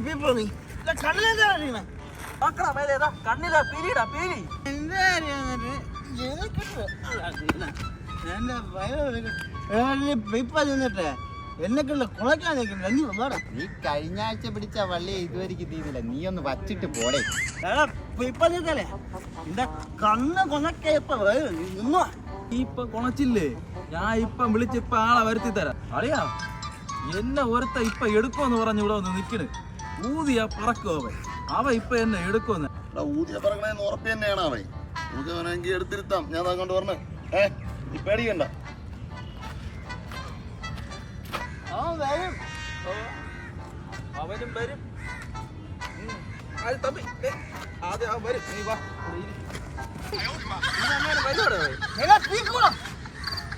people നീ കണ്ണിലെന്താ അറിയണേ കണ്ണിലാ പീലിടാ പീലി എന്താ ഇപ്പൊ നിന്നിട്ട് എന്നെക്കുള്ള കുളയ്ക്കാൻ നിൽക്കുന്നു. നീ കഴിഞ്ഞ ആഴ്ച പിടിച്ച വള്ളിയെ ഇതുവരെയ്ക്ക് തീരില്ല. നീ ഒന്ന് വച്ചിട്ട് പോടേ. ഇപ്പൊ നിൽക്കല്ലേ എന്റെ കണ്ണ് കൊണക്കെ ഇപ്പൊ നിന്നോ. ഇപ്പൊ കൊണച്ചില്ലേ? ഞാൻ ഇപ്പൊ വിളിച്ചിപ്പ ആളെ വരുത്തി തരാം. അറിയാ എന്നെ ഒരുത്ത ഇപ്പൊ എടുക്കുമെന്ന് പറഞ്ഞു ഇവിടെ വന്ന് നിക്കണ്. ഊതിയാ പറക്കും അവൻ ഇപ്പൊ എന്നെ എടുക്കുമെന്ന്. ഊതിയ പറക്കണേന്ന് ഉറപ്പ് തന്നെയാണ് അവൻ. നമുക്ക് വേണമെങ്കിൽ എടുത്തിരുത്താം. ഞാൻ അങ്ങോട്ട് പറഞ്ഞു. നീ പേടിക്കണ്ട. അവനും വരും. തമ്പി ആദ്യം അവൻ വരും. നീ വാ. വരുവാടോ.